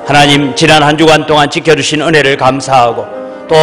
하나님, 지난 한 주간 동안 지켜주신 은혜를 감사하고 또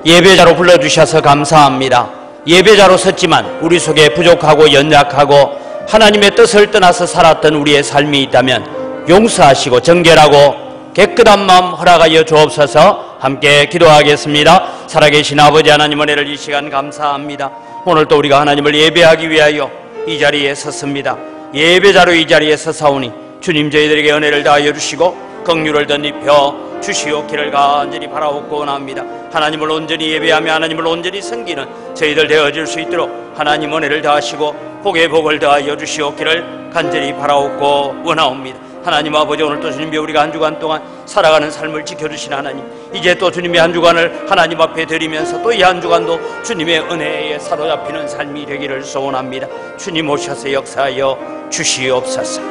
예배자로 불러주셔서 감사합니다. 예배자로 섰지만 우리 속에 부족하고 연약하고 하나님의 뜻을 떠나서 살았던 우리의 삶이 있다면 용서하시고 정결하고 깨끗한 마음 허락하여 주옵소서. 함께 기도하겠습니다. 살아계신 아버지 하나님, 은혜를 이 시간 감사합니다. 오늘 또 우리가 하나님을 예배하기 위하여 이 자리에 섰습니다. 예배자로 이 자리에 서사오니 주님, 저희들에게 은혜를 다하여 주시고 긍휼을 덧입혀 주시옵기를 간절히 바라옵고 원합니다. 하나님을 온전히 예배하며 하나님을 온전히 섬기는 저희들 되어질 수 있도록 하나님 은혜를 다하시고 복의 복을 더하여 주시옵기를 간절히 바라옵고 원하옵니다. 하나님 아버지, 오늘 또 주님이 우리가 한 주간 동안 살아가는 삶을 지켜주신 하나님, 이제 또 주님의 한 주간을 하나님 앞에 드리면서 또 이 한 주간도 주님의 은혜에 사로잡히는 삶이 되기를 소원합니다. 주님 오셔서 역사하여 주시옵소서.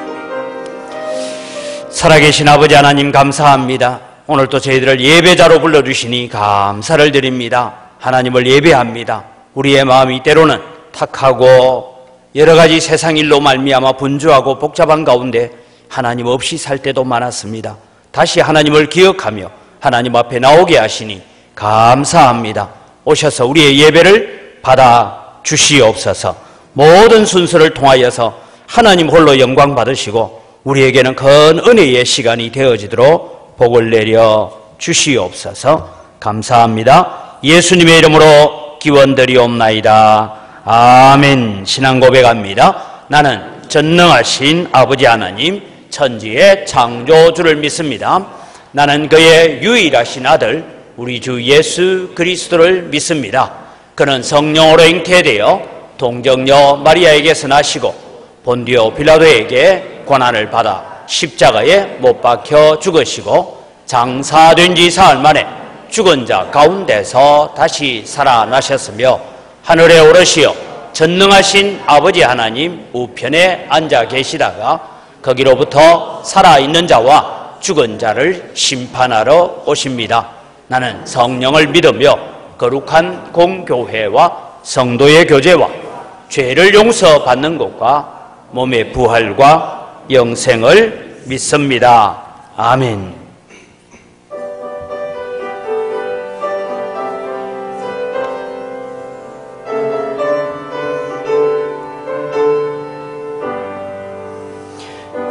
살아계신 아버지 하나님, 감사합니다. 오늘 또 저희들을 예배자로 불러주시니 감사를 드립니다. 하나님을 예배합니다. 우리의 마음이 때로는 탁하고 여러 가지 세상 일로 말미암아 분주하고 복잡한 가운데 하나님 없이 살 때도 많았습니다. 다시 하나님을 기억하며 하나님 앞에 나오게 하시니 감사합니다. 오셔서 우리의 예배를 받아 주시옵소서. 모든 순서를 통하여서 하나님 홀로 영광 받으시고 우리에게는 큰 은혜의 시간이 되어지도록 복을 내려 주시옵소서. 감사합니다. 예수님의 이름으로 기원드리옵나이다. 아멘. 신앙 고백합니다. 나는 전능하신 아버지 하나님, 천지의 창조주를 믿습니다. 나는 그의 유일하신 아들 우리 주 예수 그리스도를 믿습니다. 그는 성령으로 잉태되어 동정녀 마리아에게서 나시고 본디오 빌라도에게 고난을 받아 십자가에 못 박혀 죽으시고 장사된 지 사흘 만에 죽은 자 가운데서 다시 살아나셨으며 하늘에 오르시어 전능하신 아버지 하나님 우편에 앉아 계시다가 거기로부터 살아있는 자와 죽은 자를 심판하러 오십니다. 나는 성령을 믿으며 거룩한 공교회와 성도의 교제와 죄를 용서받는 것과 몸의 부활과 영생을 믿습니다. 아멘.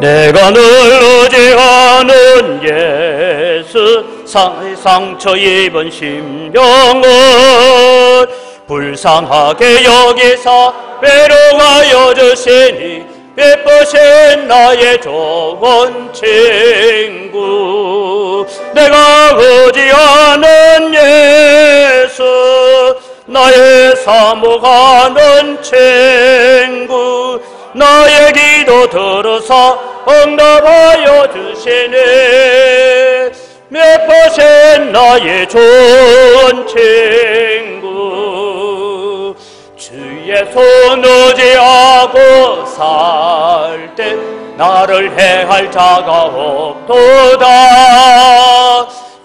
내가 늘 의지하는 예수, 상처 입은 심령을 불쌍하게 여기사 외로워하여 주시니 예쁘신 나의 좋은 친구. 내가 의지하는 예수, 나의 사모하는 친구. 나의 기도 들으사 응답하여 주시네. 예쁘신 나의 좋은 친구. 주의 손 의지하고 살 때 나를 해할 자가 없도다.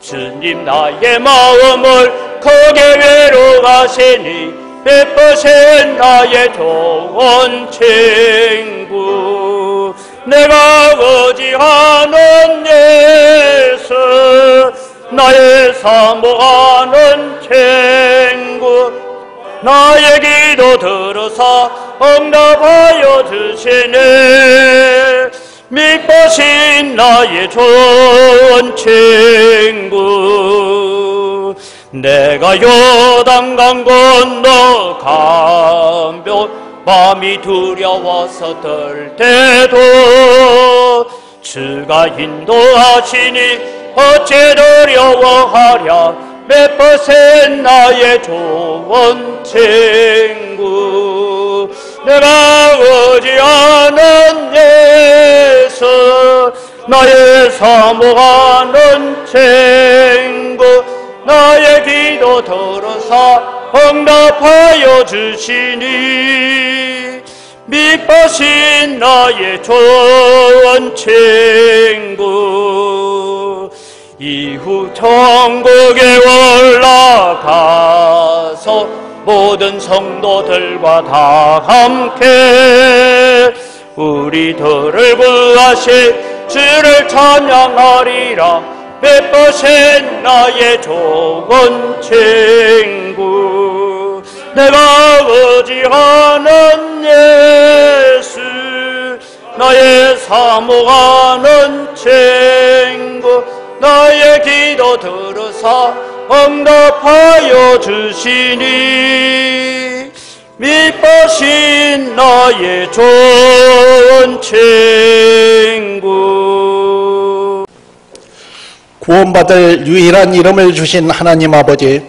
주님 나의 마음을 크게 외로워하시니 예쁘신 나의 좋은 친구. 내가 의지하는 예수, 나의 사모하는 친구. 나의 기도 들으사 응답하여 주시네. 믿으신 나의 좋은 친구. 내가 요단강 건너 가며 마음이 두려워서 들 때도 주가 인도하시니 어째 두려워하랴. 예쁘신 나의 좋은 친구. 내가 의지하는 예수, 나의 사모하는 친구. 나의 기도 들으사 응답하여 주시니 믿으신 나의 좋은 친구. 이후 천국에 올라가서 모든 성도들과 다 함께 우리들을 구하실 주를 찬양하리라. 몇% 나의 좋은 친구, 내가 의지하는 예수, 나의 사모하는 친구, 나의 기도 들으사 응답하여 주시니 믿으신 나의 좋은 친구. 구원받을 유일한 이름을 주신 하나님 아버지,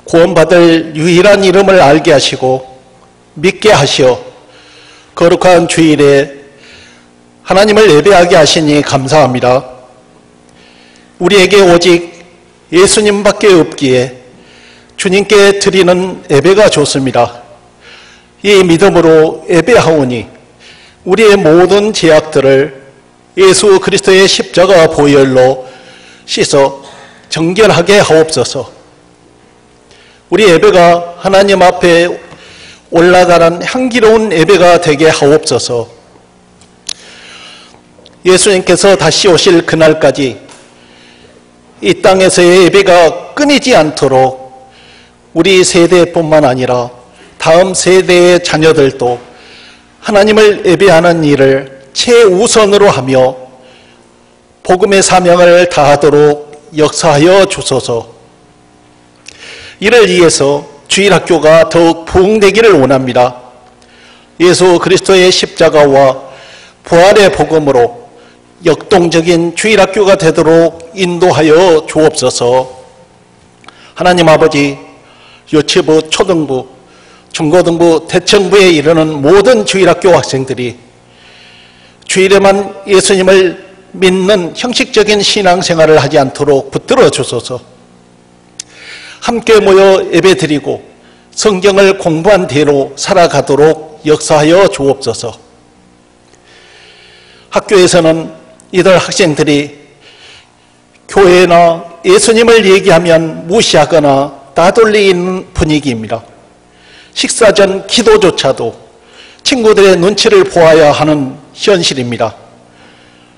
구원받을 유일한 이름을 알게 하시고 믿게 하시어 거룩한 주일에 하나님을 예배하게 하시니 감사합니다. 우리에게 오직 예수님밖에 없기에 주님께 드리는 예배가 좋습니다. 이 믿음으로 예배하오니 우리의 모든 죄악들을 예수 그리스도의 십자가 보혈로 씻어 정결하게 하옵소서. 우리 예배가 하나님 앞에 올라가는 향기로운 예배가 되게 하옵소서. 예수님께서 다시 오실 그날까지 이 땅에서의 예배가 끊이지 않도록 우리 세대뿐만 아니라 다음 세대의 자녀들도 하나님을 예배하는 일을 최우선으로 하며 복음의 사명을 다하도록 역사하여 주소서. 이를 위해서 주일학교가 더욱 부흥되기를 원합니다. 예수 그리스도의 십자가와 부활의 복음으로 역동적인 주일학교가 되도록 인도하여 주옵소서. 하나님 아버지, 유치부, 초등부, 중고등부, 대청부에 이르는 모든 주일학교 학생들이 주일에만 예수님을 믿는 형식적인 신앙생활을 하지 않도록 붙들어 주소서. 함께 모여 예배드리고 성경을 공부한 대로 살아가도록 역사하여 주옵소서. 학교에서는 이들 학생들이 교회나 예수님을 얘기하면 무시하거나 따돌리는 분위기입니다. 식사 전 기도조차도 친구들의 눈치를 보아야 하는 현실입니다.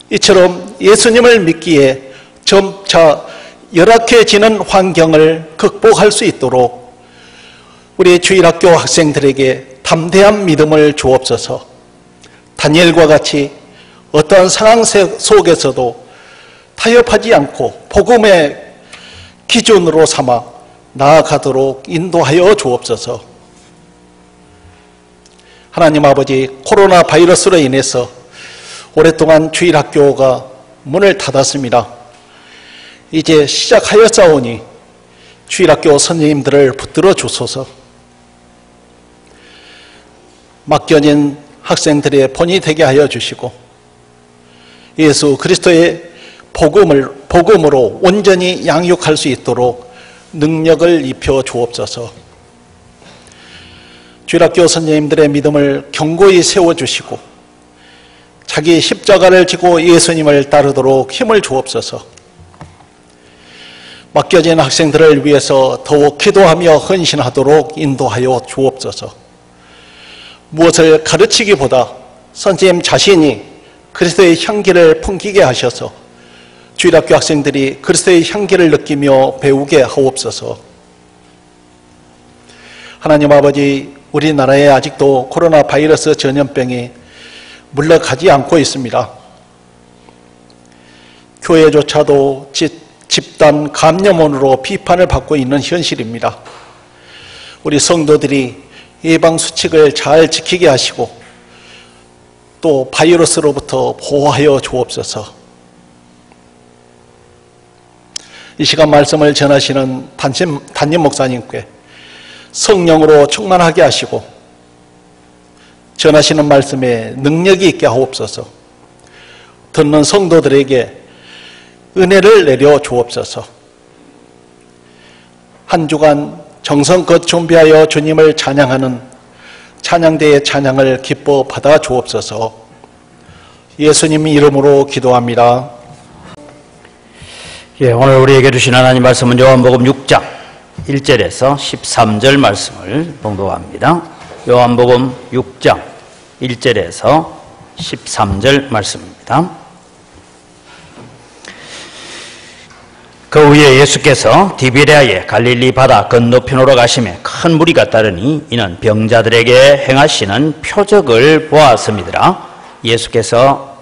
이처럼 예수님을 믿기에 점차 열악해지는 환경을 극복할 수 있도록 우리 주일학교 학생들에게 담대한 믿음을 주옵소서. 다니엘과 같이 어떠한 상황 속에서도 타협하지 않고 복음의 기준으로 삼아 나아가도록 인도하여 주옵소서. 하나님 아버지, 코로나 바이러스로 인해서 오랫동안 주일학교가 문을 닫았습니다. 이제 시작하였사오니 주일학교 선생님들을 붙들어 주소서. 맡겨진 학생들의 본이 되게 하여 주시고 예수 그리스도의 복음으로 온전히 양육할 수 있도록 능력을 입혀 주옵소서. 주일학교 선생님들의 믿음을 견고히 세워주시고 자기 십자가를 지고 예수님을 따르도록 힘을 주옵소서. 맡겨진 학생들을 위해서 더욱 기도하며 헌신하도록 인도하여 주옵소서. 무엇을 가르치기보다 선생님 자신이 그리스도의 향기를 풍기게 하셔서 주일학교 학생들이 그리스도의 향기를 느끼며 배우게 하옵소서. 하나님 아버지, 우리나라에 아직도 코로나 바이러스 전염병이 물러가지 않고 있습니다. 교회조차도 집단 감염원으로 비판을 받고 있는 현실입니다. 우리 성도들이 예방수칙을 잘 지키게 하시고 또 바이러스로부터 보호하여 주옵소서. 이 시간 말씀을 전하시는 담임 목사님께 성령으로 충만하게 하시고 전하시는 말씀에 능력이 있게 하옵소서. 듣는 성도들에게 은혜를 내려 주옵소서. 한 주간 정성껏 준비하여 주님을 찬양하는 찬양대의 찬양을 기뻐 받아 주옵소서. 예수님 이름으로 기도합니다. 예, 오늘 우리에게 주신 하나님 말씀은 요한복음 6장 1절에서 13절 말씀을 봉독합니다. 요한복음 6장 1절에서 13절 말씀입니다. 그 후에 예수께서 디베랴의 갈릴리 바다 건너편으로 가시매 큰 무리가 따르니 이는 병자들에게 행하시는 표적을 보았음이더라. 예수께서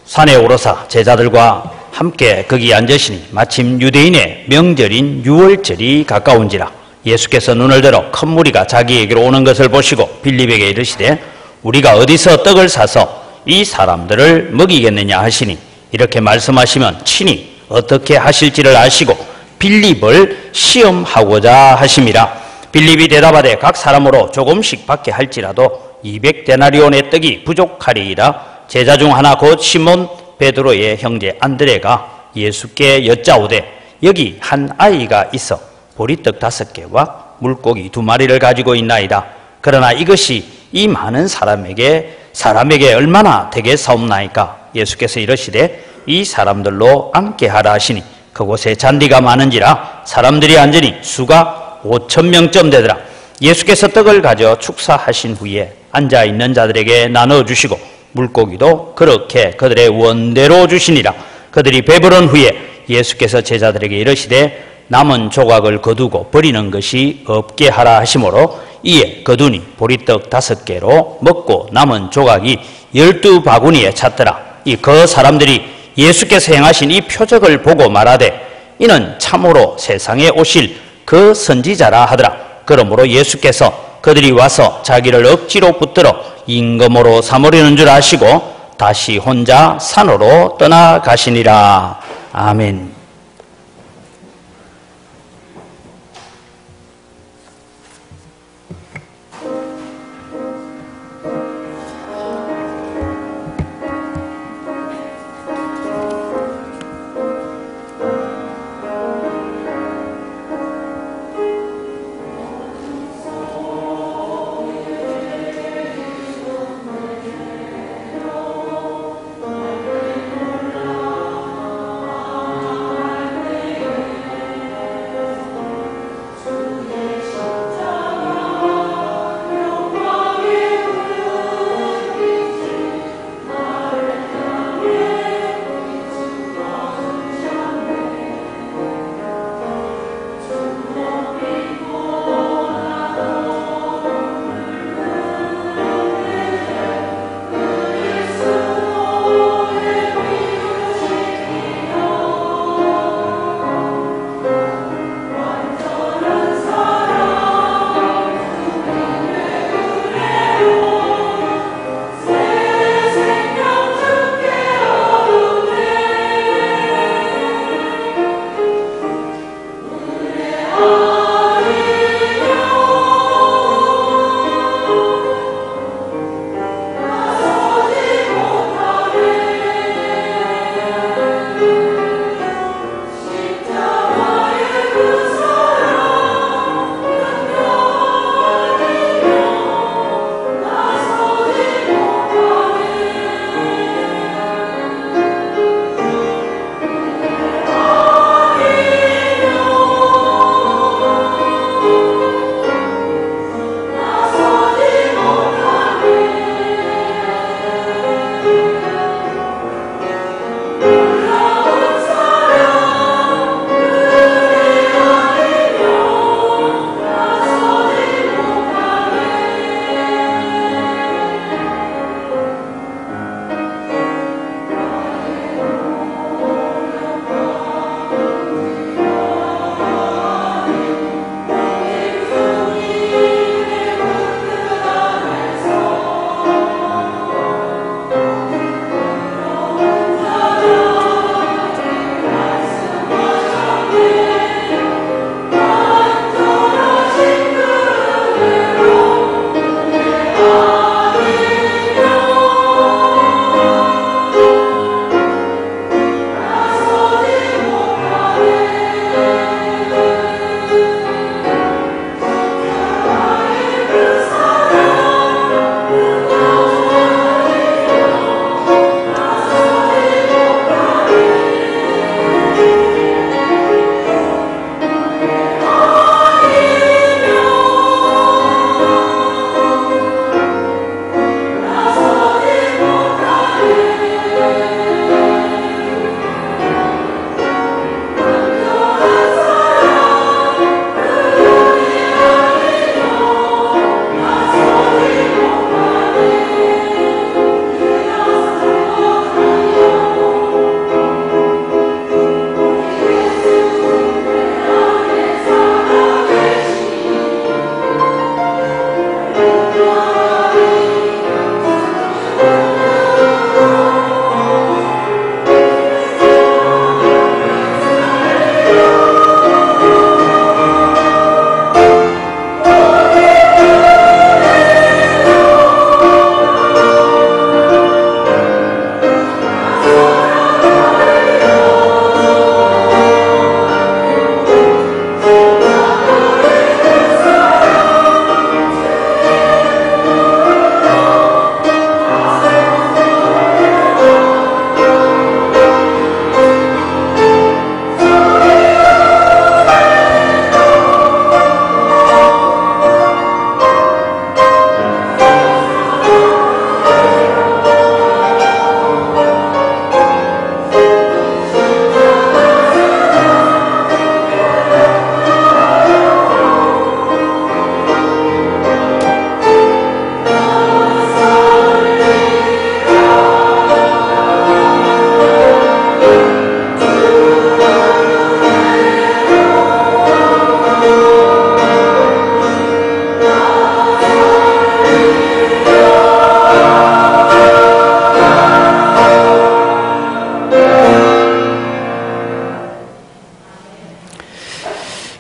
산에 오르사 제자들과 함께 거기 앉으시니 마침 유대인의 명절인 유월절이 가까운지라. 예수께서 눈을 들어 큰 무리가 자기에게로 오는 것을 보시고 빌립에게 이르시되 우리가 어디서 떡을 사서 이 사람들을 먹이겠느냐 하시니 이렇게 말씀하시면 친히 어떻게 하실지를 아시고 빌립을 시험하고자 하심이라. 빌립이 대답하되 각 사람으로 조금씩 받게 할지라도 200데나리온의 떡이 부족하리이다. 제자 중 하나 곧 시몬 베드로의 형제 안드레가 예수께 여짜오되 여기 한 아이가 있어 보리떡 5개와 물고기 2마리를 가지고 있나이다. 그러나 이것이 이 많은 사람에게 얼마나 되겠사옵나이까. 예수께서 이르시되 이 사람들로 앉게 하라 하시니 그곳에 잔디가 많은지라 사람들이 앉으니 수가 5,000명쯤 되더라. 예수께서 떡을 가져 축사하신 후에 앉아있는 자들에게 나눠주시고 물고기도 그렇게 그들의 원대로 주시니라. 그들이 배부른 후에 예수께서 제자들에게 이르시되 남은 조각을 거두고 버리는 것이 없게 하라 하시므로 이에 거두니 보리떡 5개로 먹고 남은 조각이 12바구니에 찼더라. 이 그 사람들이 예수께서 행하신 이 표적을 보고 말하되 이는 참으로 세상에 오실 그 선지자라 하더라. 그러므로 예수께서 그들이 와서 자기를 억지로 붙들어 임금으로 삼으려는 줄 아시고 다시 혼자 산으로 떠나가시니라. 아멘.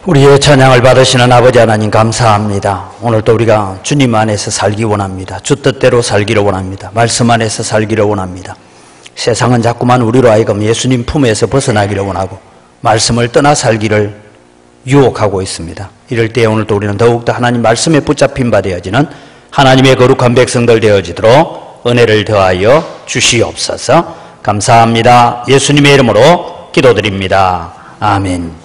우리의 찬양을 받으시는 아버지 하나님 감사합니다. 오늘도 우리가 주님 안에서 살기 원합니다. 주 뜻대로 살기를 원합니다. 말씀 안에서 살기를 원합니다. 세상은 자꾸만 우리로 하여금 예수님 품에서 벗어나기를 원하고 말씀을 떠나 살기를 유혹하고 있습니다. 이럴 때 오늘도 우리는 더욱더 하나님 말씀에 붙잡힌 바 되어지는 하나님의 거룩한 백성들 되어지도록 은혜를 더하여 주시옵소서. 감사합니다. 예수님의 이름으로 기도드립니다. 아멘.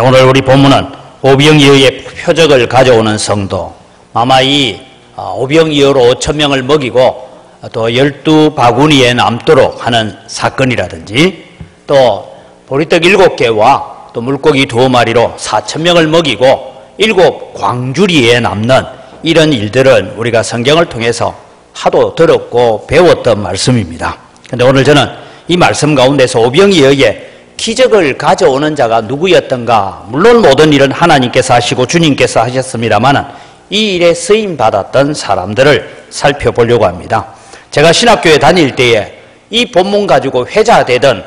오늘 우리 본문은 오병이어의 표적을 가져오는 성도, 아마 이 오병이어로 5,000명을 먹이고 또 12바구니에 남도록 하는 사건이라든지 또 보리떡 7개와 또 물고기 2마리로 4,000명을 먹이고 7광주리에 남는 이런 일들은 우리가 성경을 통해서 하도 들었고 배웠던 말씀입니다. 그런데 오늘 저는 이 말씀 가운데서 오병이어의 기적을 가져오는 자가 누구였던가, 물론 모든 일은 하나님께서 하시고 주님께서 하셨습니다만 이 일에 쓰임받았던 사람들을 살펴보려고 합니다. 제가 신학교에 다닐 때에 이 본문 가지고 회자되던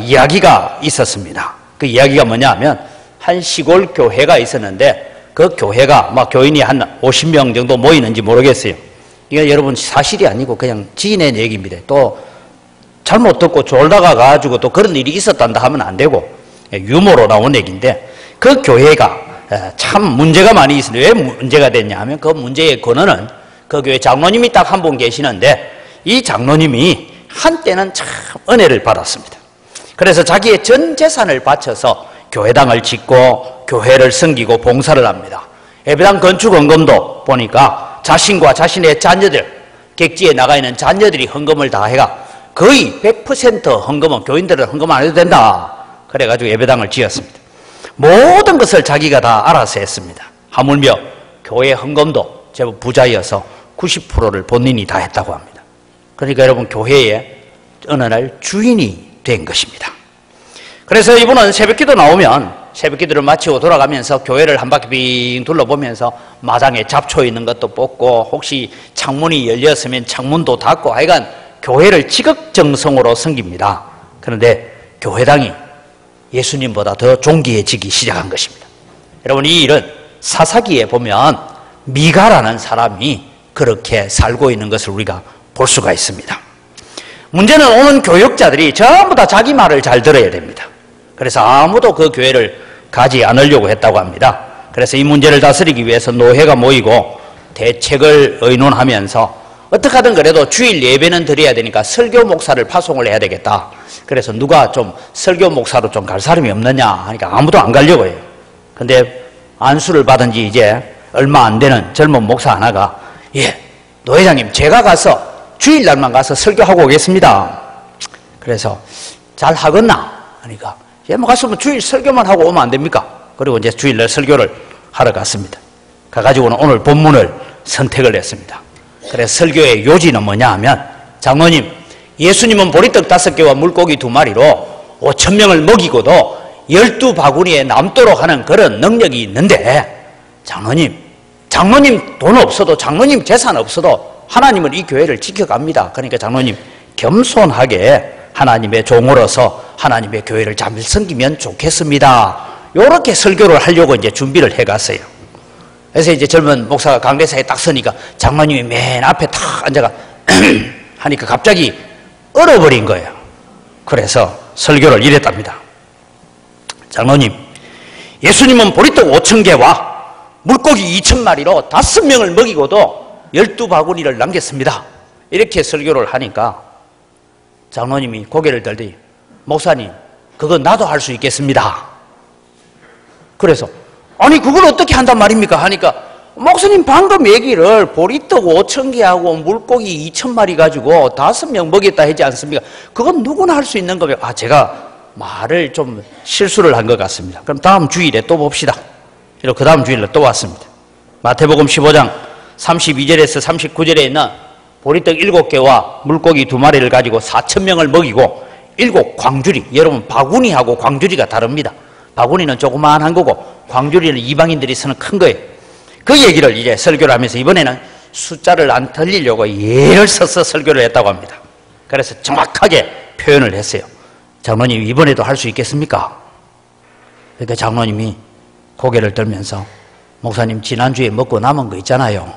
이야기가 있었습니다. 그 이야기가 뭐냐 하면 한 시골 교회가 있었는데 그 교회가 막 교인이 한 50명 정도 모이는지 모르겠어요. 이게 여러분 사실이 아니고 그냥 지인의 얘기입니다. 또 잘못 듣고 졸다가 가지고 또 그런 일이 있었단다 하면 안 되고 유머로 나온 얘기인데, 그 교회가 참 문제가 많이 있습니다. 왜 문제가 됐냐 하면 그 문제의 근원은 그 교회 장로님이 딱 한 분 계시는데 이 장로님이 한때는 참 은혜를 받았습니다. 그래서 자기의 전 재산을 바쳐서 교회당을 짓고 교회를 섬기고 봉사를 합니다. 예배당 건축 헌금도 보니까 자신과 자신의 자녀들, 객지에 나가 있는 자녀들이 헌금을 다 해가 거의 100% 헌금은 교인들은 헌금 안 해도 된다. 그래가지고 예배당을 지었습니다. 모든 것을 자기가 다 알아서 했습니다. 하물며 교회 헌금도 제법 부자여서 90%를 본인이 다 했다고 합니다. 그러니까 여러분 교회에 어느 날 주인이 된 것입니다. 그래서 이분은 새벽기도 나오면 새벽기도를 마치고 돌아가면서 교회를 한 바퀴 빙 둘러보면서 마당에 잡초 있는 것도 뽑고 혹시 창문이 열렸으면 창문도 닫고 하여간 교회를 지극정성으로 섬깁니다. 그런데 교회당이 예수님보다 더 존귀해지기 시작한 것입니다. 여러분 이 일은 사사기에 보면 미가라는 사람이 그렇게 살고 있는 것을 우리가 볼 수가 있습니다. 문제는 오는 교역자들이 전부 다 자기 말을 잘 들어야 됩니다. 그래서 아무도 그 교회를 가지 않으려고 했다고 합니다. 그래서 이 문제를 다스리기 위해서 노회가 모이고 대책을 의논하면서 어떻게 하든 그래도 주일 예배는 드려야 되니까 설교 목사를 파송을 해야 되겠다. 그래서 누가 좀 설교 목사로 좀 갈 사람이 없느냐 하니까 아무도 안 가려고 해요. 근데 안수를 받은 지 이제 얼마 안 되는 젊은 목사 하나가 노 회장님 제가 가서 주일날만 가서 설교하고 오겠습니다. 그래서 잘 하겠나 하니까 뭐 갔으면 주일 설교만 하고 오면 안 됩니까? 그리고 이제 주일날 설교를 하러 갔습니다. 가가지고는 오늘 본문을 선택을 했습니다. 그래서 설교의 요지는 뭐냐 하면, 장로님 예수님은 보리떡 5개와 물고기 2마리로 5,000명을 먹이고도 12바구니에 남도록 하는 그런 능력이 있는데 장로님 돈 없어도 장로님 재산 없어도 하나님은 이 교회를 지켜갑니다. 그러니까 장로님 겸손하게 하나님의 종으로서 하나님의 교회를 잘 섬기면 좋겠습니다. 이렇게 설교를 하려고 이제 준비를 해갔어요. 그래서 이제 젊은 목사가 강대사에 딱 서니까 장로님이 맨 앞에 탁 앉아가 하니까 갑자기 얼어버린 거예요. 그래서 설교를 이랬답니다. 장로님, 예수님은 보리떡 5,000개와 물고기 2,000마리로 5명을 먹이고도 12바구니를 남겼습니다. 이렇게 설교를 하니까 장로님이 고개를 들더니 목사님, 그건 나도 할 수 있겠습니다. 그래서 아니 그걸 어떻게 한단 말입니까? 하니까 목사님 방금 얘기를 보리떡 5,000개하고 물고기 2,000마리 가지고 5명 먹였다 하지 않습니까? 그건 누구나 할 수 있는 겁니다. 제가 말을 좀 실수를 한 것 같습니다. 그럼 다음 주일에 또 봅시다. 이렇게 그 다음 주일에 또 왔습니다. 마태복음 15장 32절에서 39절에 있는 보리떡 7개와 물고기 2마리를 가지고 4,000명을 먹이고 7광주리, 여러분 바구니하고 광주리가 다릅니다. 바구니는 조그마한 거고 광주리는 이방인들이 쓰는 큰 거예요. 그 얘기를 이제 설교를 하면서 이번에는 숫자를 안 틀리려고 예를 써서 설교를 했다고 합니다. 그래서 정확하게 표현을 했어요. 장로님 이번에도 할 수 있겠습니까? 그러니까 장로님이 고개를 들면서 목사님 지난주에 먹고 남은 거 있잖아요.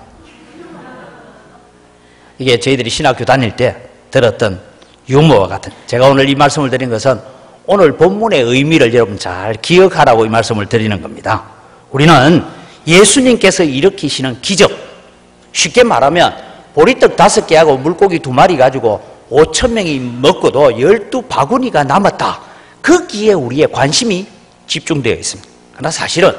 이게 저희들이 신학교 다닐 때 들었던 유머와 같은, 제가 오늘 이 말씀을 드린 것은 오늘 본문의 의미를 여러분 잘 기억하라고 이 말씀을 드리는 겁니다. 우리는 예수님께서 일으키시는 기적, 쉽게 말하면 보리떡 5개하고 물고기 2마리 가지고 5,000명이 먹고도 12바구니가 남았다, 거기에 우리의 관심이 집중되어 있습니다. 그러나 사실은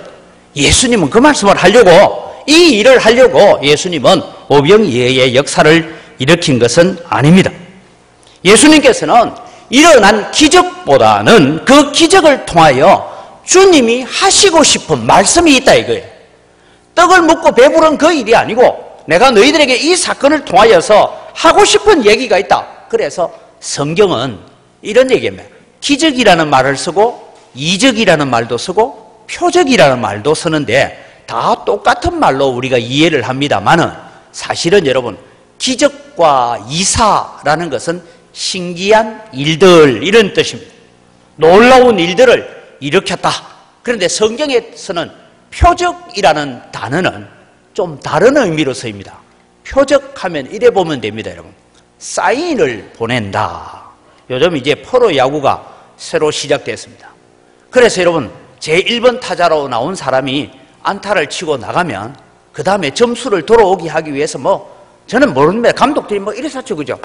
예수님은 그 말씀을 하려고, 이 일을 하려고 예수님은 오병이어의 역사를 일으킨 것은 아닙니다. 예수님께서는 일어난 기적보다는 그 기적을 통하여 주님이 하시고 싶은 말씀이 있다 이거예요. 떡을 먹고 배부른 그 일이 아니고 내가 너희들에게 이 사건을 통하여서 하고 싶은 얘기가 있다. 그래서 성경은 이런 얘기입니다. 기적이라는 말을 쓰고 이적이라는 말도 쓰고 표적이라는 말도 쓰는데 다 똑같은 말로 우리가 이해를 합니다만은 사실은 여러분, 기적과 이사라는 것은 신기한 일들, 이런 뜻입니다. 놀라운 일들을 일으켰다. 그런데 성경에서는 표적이라는 단어는 좀 다른 의미로 쓰입니다. 표적하면 이래 보면 됩니다, 여러분. 사인을 보낸다. 요즘 이제 프로야구가 새로 시작됐습니다. 그래서 여러분, 제1번 타자로 나온 사람이 안타를 치고 나가면 그 다음에 점수를 돌아오게 하기 위해서 저는 모르는데 감독들이 이래서 그죠?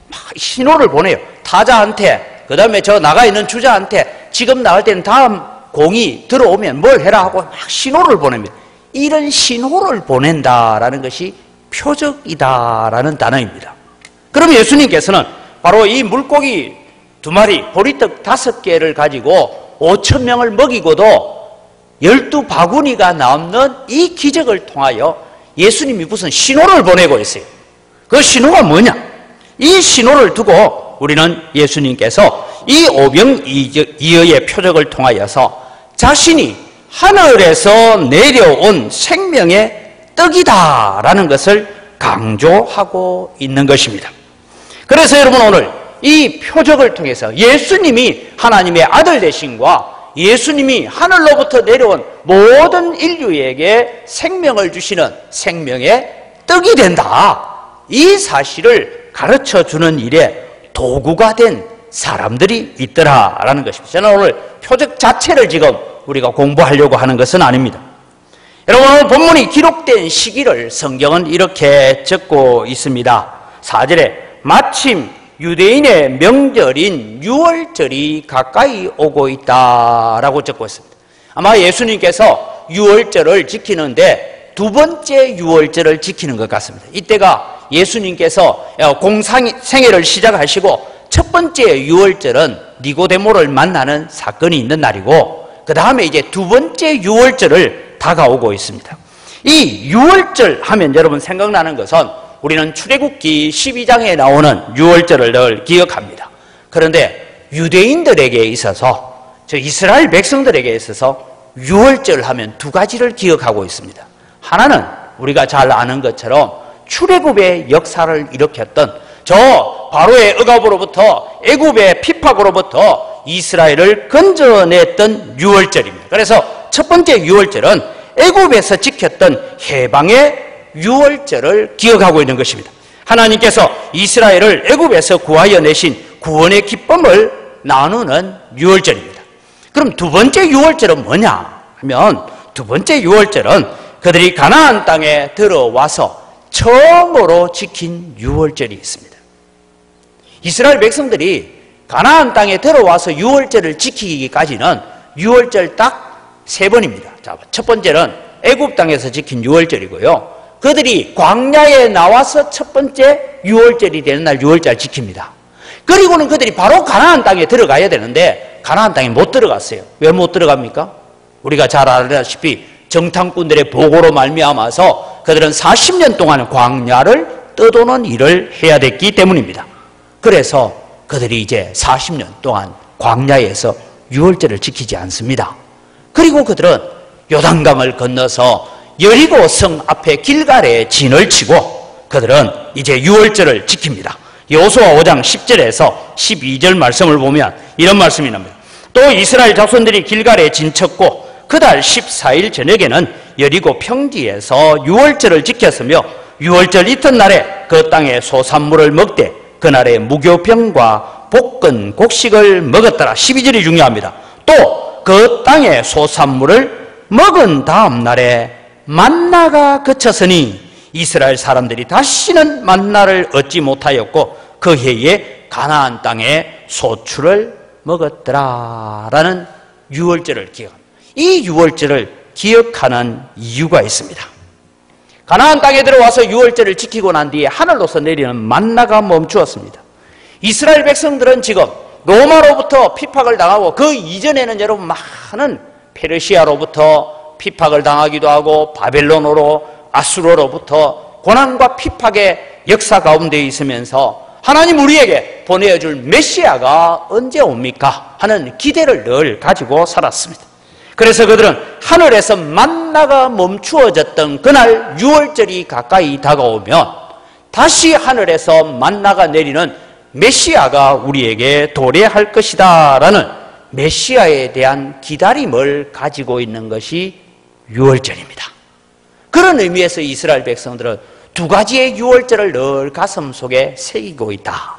막 신호를 보내요. 타자한테, 그 다음에 저 나가 있는 주자한테 지금 나갈 때는 다음 공이 들어오면 뭘 해라 하고 막 신호를 보냅니다. 이런 신호를 보낸다라는 것이 표적이다라는 단어입니다. 그럼 예수님께서는 바로 이 물고기 2마리, 보리떡 5개를 가지고 5,000명을 먹이고도 12바구니가 남는 이 기적을 통하여 예수님이 무슨 신호를 보내고 있어요. 그 신호가 뭐냐? 이 신호를 두고 우리는 예수님께서 이 오병이어의 표적을 통하여서 자신이 하늘에서 내려온 생명의 떡이다라는 것을 강조하고 있는 것입니다. 그래서 여러분, 오늘 이 표적을 통해서 예수님이 하나님의 아들 되심과 예수님이 하늘로부터 내려온 모든 인류에게 생명을 주시는 생명의 떡이 된다, 이 사실을 가르쳐주는 일에 도구가 된 사람들이 있더라라는 것입니다. 저는 오늘 표적 자체를 지금 우리가 공부하려고 하는 것은 아닙니다. 여러분, 오늘 본문이 기록된 시기를 성경은 이렇게 적고 있습니다. 4절에 마침 유대인의 명절인 유월절이 가까이 오고 있다라고 적고 있습니다. 아마 예수님께서 유월절을 지키는데 2번째 유월절을 지키는 것 같습니다. 이때가 예수님께서 공생애를 시작하시고 첫 번째 유월절은 니고데모를 만나는 사건이 있는 날이고, 그 다음에 이제 2번째 유월절을 다가오고 있습니다. 이 유월절 하면 여러분 생각나는 것은 우리는 출애굽기 12장에 나오는 유월절을 늘 기억합니다. 그런데 유대인들에게 있어서, 저 이스라엘 백성들에게 있어서 유월절 하면 2가지를 기억하고 있습니다. 하나는 우리가 잘 아는 것처럼 출애굽의 역사를 일으켰던 저 바로의 억압으로부터, 애굽의 핍박으로부터 이스라엘을 건져냈던 유월절입니다. 그래서 첫 번째 유월절은 애굽에서 지켰던 해방의 유월절을 기억하고 있는 것입니다. 하나님께서 이스라엘을 애굽에서 구하여 내신 구원의 기쁨을 나누는 유월절입니다. 그럼 2번째 유월절은 뭐냐 하면, 2번째 유월절은 그들이 가나안 땅에 들어와서 처음으로 지킨 유월절이 있습니다. 이스라엘 백성들이 가나안 땅에 들어와서 유월절을 지키기까지는 유월절 딱 3번입니다. 자, 첫 번째는 애굽 땅에서 지킨 유월절이고요. 그들이 광야에 나와서 첫 번째 유월절이 되는 날 유월절 지킵니다. 그리고는 그들이 바로 가나안 땅에 들어가야 되는데 가나안 땅에 못 들어갔어요. 왜 못 들어갑니까? 우리가 잘 알다시피 정탐꾼들의 보고로 말미암아서 그들은 40년 동안 광야를 떠도는 일을 해야 됐기 때문입니다. 그래서 그들이 이제 40년 동안 광야에서 유월절을 지키지 않습니다. 그리고 그들은 요단강을 건너서 여리고 성 앞에 길갈에 진을 치고 그들은 이제 유월절을 지킵니다. 여호수아 5장 10절에서 12절 말씀을 보면 이런 말씀이 납니다. 또 이스라엘 자손들이 길갈에 진쳤고 그달 14일 저녁에는 여리고 평지에서 유월절을 지켰으며 유월절 이튿날에 그 땅의 소산물을 먹되 그날에 무교병과 볶은 곡식을 먹었더라. 12절이 중요합니다. 또 그 땅의 소산물을 먹은 다음 날에 만나가 그쳤으니 이스라엘 사람들이 다시는 만나를 얻지 못하였고 그 해에 가나안 땅에 소출을 먹었더라라는 유월절을 기억합니다. 이 유월절을 기억하는 이유가 있습니다. 가나안 땅에 들어와서 유월절을 지키고 난 뒤에 하늘로서 내리는 만나가 멈추었습니다. 이스라엘 백성들은 지금 로마로부터 핍박을 당하고 그 이전에는 여러분 많은 페르시아로부터 핍박을 당하기도 하고 바벨론으로 아수르로부터 고난과 핍박의 역사 가운데 있으면서 하나님 우리에게 보내어줄 메시아가 언제 옵니까? 하는 기대를 늘 가지고 살았습니다. 그래서 그들은 하늘에서 만나가 멈추어졌던 그날 유월절이 가까이 다가오면 다시 하늘에서 만나가 내리는 메시아가 우리에게 도래할 것이다 라는 메시아에 대한 기다림을 가지고 있는 것이 유월절입니다. 그런 의미에서 이스라엘 백성들은 두 가지의 유월절을 늘 가슴 속에 새기고 있다.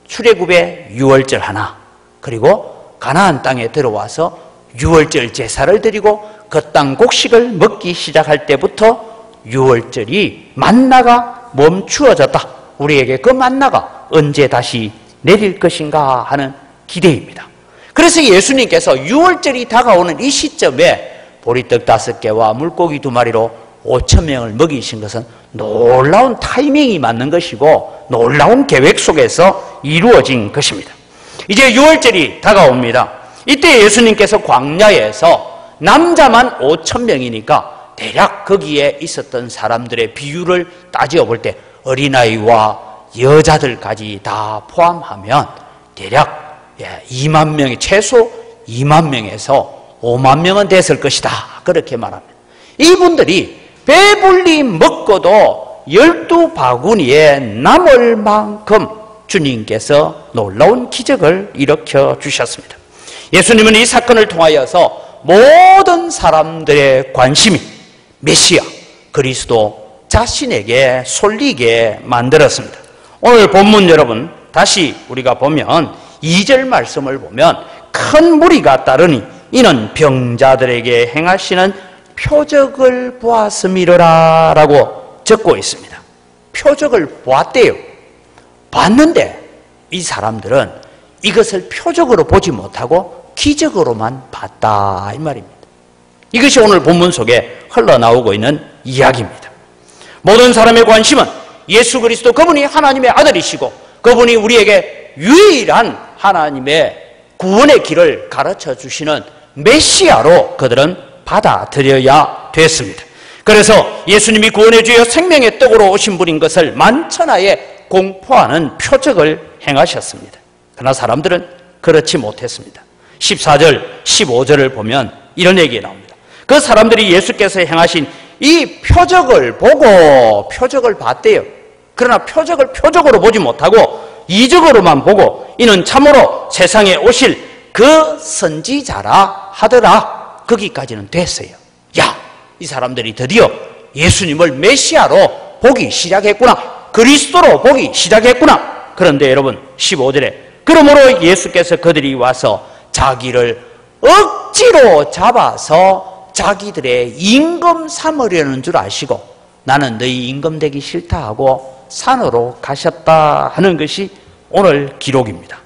출애굽의 유월절 하나, 그리고 가나안 땅에 들어와서 유월절 제사를 드리고 그 땅 곡식을 먹기 시작할 때부터 유월절이 만나가 멈추어졌다. 우리에게 그 만나가 언제 다시 내릴 것인가 하는 기대입니다. 그래서 예수님께서 유월절이 다가오는 이 시점에 보리떡 5개와 물고기 2마리로 5,000명을 먹이신 것은 놀라운 타이밍이 맞는 것이고 놀라운 계획 속에서 이루어진 것입니다. 이제 유월절이 다가옵니다. 이때 예수님께서 광야에서 남자만 5,000명이니까 대략 거기에 있었던 사람들의 비율을 따지어 볼 때 어린아이와 여자들까지 다 포함하면 대략 2만 명이 최소 2만 명에서 5만 명은 됐을 것이다. 그렇게 말합니다. 이분들이 배불리 먹고도 12바구니에 남을 만큼 주님께서 놀라운 기적을 일으켜 주셨습니다. 예수님은 이 사건을 통하여서 모든 사람들의 관심이 메시아 그리스도 자신에게 쏠리게 만들었습니다. 오늘 본문 여러분 다시 우리가 보면 2절 말씀을 보면 큰 무리가 따르니 이는 병자들에게 행하시는 표적을 보았음이로라 라고 적고 있습니다. 표적을 보았대요. 봤는데 이 사람들은 이것을 표적으로 보지 못하고 기적으로만 봤다 이 말입니다. 이것이 오늘 본문 속에 흘러나오고 있는 이야기입니다. 모든 사람의 관심은 예수 그리스도 그분이 하나님의 아들이시고 그분이 우리에게 유일한 하나님의 구원의 길을 가르쳐 주시는 메시아로 그들은 받아들여야 됐습니다. 그래서 예수님이 구원의 주여 생명의 떡으로 오신 분인 것을 만천하에 공포하는 표적을 행하셨습니다. 그러나 사람들은 그렇지 못했습니다. 14절, 15절을 보면 이런 얘기가 나옵니다. 그 사람들이 예수께서 행하신 이 표적을 보고 표적을 봤대요. 그러나 표적을 표적으로 보지 못하고 이적으로만 보고 이는 참으로 세상에 오실 그 선지자라 하더라. 거기까지는 됐어요. 야, 이 사람들이 드디어 예수님을 메시아로 보기 시작했구나. 그리스도로 보기 시작했구나. 그런데 여러분 15절에 그러므로 예수께서 그들이 와서 자기를 억지로 잡아서 자기들의 임금 삼으려는 줄 아시고 나는 너희 임금 되기 싫다 하고 산으로 가셨다 하는 것이 오늘 기록입니다.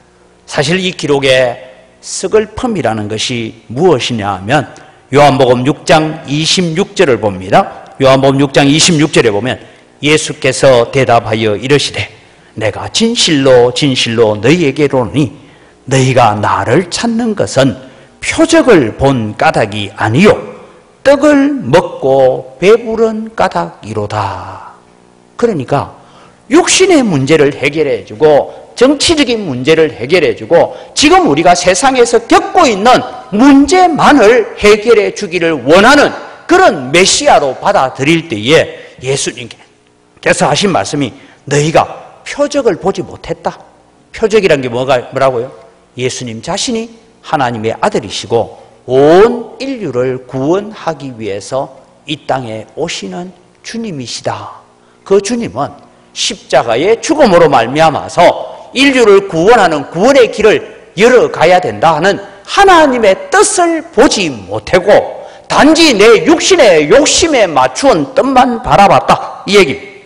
사실 이 기록의 스글픔이라는 것이 무엇이냐 하면 요한복음 6장 26절을 봅니다. 요한복음 6장 26절에 보면 예수께서 대답하여 이르시되 내가 진실로 진실로 너희에게로니 너희가 나를 찾는 것은 표적을 본 까닭이 아니요 떡을 먹고 배부른 까닭이로다. 그러니까 육신의 문제를 해결해주고 정치적인 문제를 해결해주고 지금 우리가 세상에서 겪고 있는 문제만을 해결해 주기를 원하는 그런 메시아로 받아들일 때에 예수님께서 하신 말씀이 너희가 표적을 보지 못했다. 표적이란 게 뭐라고요? 예수님 자신이 하나님의 아들이시고 온 인류를 구원하기 위해서 이 땅에 오시는 주님이시다. 그 주님은 십자가의 죽음으로 말미암아서 인류를 구원하는 구원의 길을 열어가야 된다 하는 하나님의 뜻을 보지 못하고 단지 내 육신의 욕심에 맞추은 뜻만 바라봤다, 이 얘기입니다.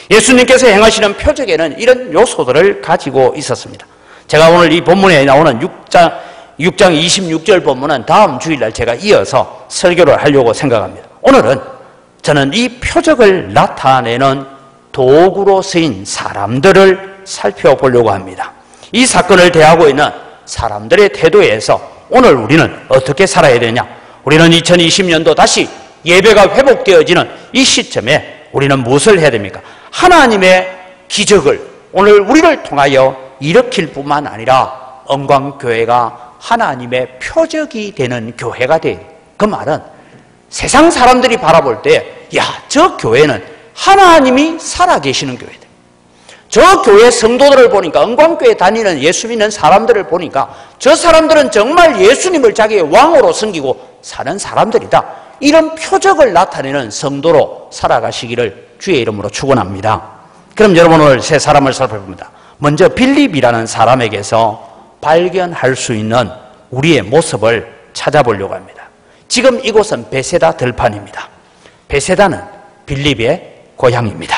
예수님께서 행하시는 표적에는 이런 요소들을 가지고 있었습니다. 제가 오늘 이 본문에 나오는 6장 26절 본문은 다음 주일날 제가 이어서 설교를 하려고 생각합니다. 오늘은 저는 이 표적을 나타내는 도구로 쓰인 사람들을 살펴보려고 합니다. 이 사건을 대하고 있는 사람들의 태도에서 오늘 우리는 어떻게 살아야 되냐? 우리는 2020년도 다시 예배가 회복되어지는 이 시점에 우리는 무엇을 해야 됩니까? 하나님의 기적을 오늘 우리를 통하여 일으킬 뿐만 아니라 언광교회가 하나님의 표적이 되는 교회가 돼요. 그 말은 세상 사람들이 바라볼 때 야, 저 교회는 하나님이 살아계시는 교회다. 저 교회 성도들을 보니까, 언광교회 다니는 예수 믿는 사람들을 보니까 저 사람들은 정말 예수님을 자기의 왕으로 섬기고 사는 사람들이다. 이런 표적을 나타내는 성도로 살아가시기를 주의 이름으로 축원합니다. 그럼 여러분 오늘 세 사람을 살펴봅니다. 먼저 빌립이라는 사람에게서 발견할 수 있는 우리의 모습을 찾아보려고 합니다. 지금 이곳은 베세다 들판입니다. 베세다는 빌립의 고향입니다.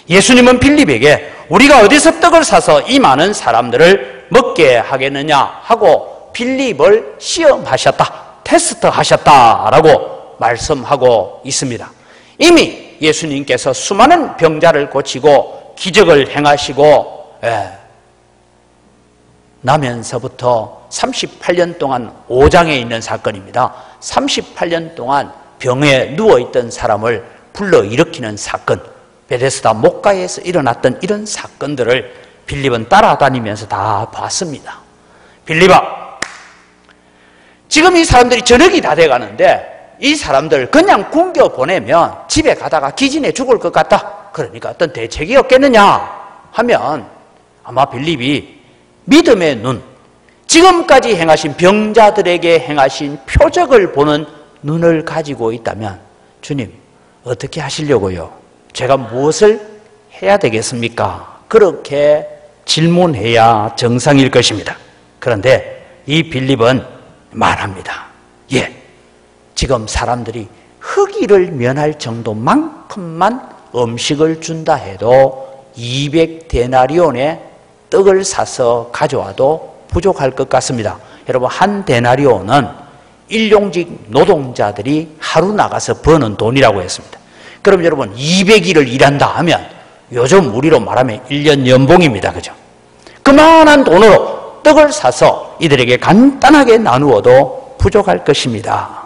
예수님은 빌립에게 우리가 어디서 떡을 사서 이 많은 사람들을 먹게 하겠느냐 하고 빌립을 시험하셨다, 테스트하셨다라고 말씀하고 있습니다. 이미 예수님께서 수많은 병자를 고치고 기적을 행하시고 나면서부터 38년 동안 5장에 있는 사건입니다. 38년 동안 병에 누워있던 사람을 불러일으키는 사건, 베데스다 목가에서 일어났던 이런 사건들을 빌립은 따라다니면서 다 봤습니다. 빌립아, 지금 이 사람들이 저녁이 다 돼가는데 이 사람들 그냥 굶겨 보내면 집에 가다가 기진해 죽을 것 같다. 그러니까 어떤 대책이 없겠느냐 하면 아마 빌립이 믿음의 눈, 지금까지 행하신 병자들에게 행하신 표적을 보는 눈을 가지고 있다면 주님 어떻게 하시려고요? 제가 무엇을 해야 되겠습니까? 그렇게 질문해야 정상일 것입니다. 그런데 이 빌립은 말합니다. 지금 사람들이 흑의를 면할 정도만큼만 음식을 준다 해도 200데나리온의 떡을 사서 가져와도 부족할 것 같습니다. 여러분, 한 데나리온은 일용직 노동자들이 하루 나가서 버는 돈이라고 했습니다. 그럼 여러분 200일을 일한다 하면 요즘 우리로 말하면 1년 연봉입니다. 그죠? 그만한 돈으로 떡을 사서 이들에게 간단하게 나누어도 부족할 것입니다.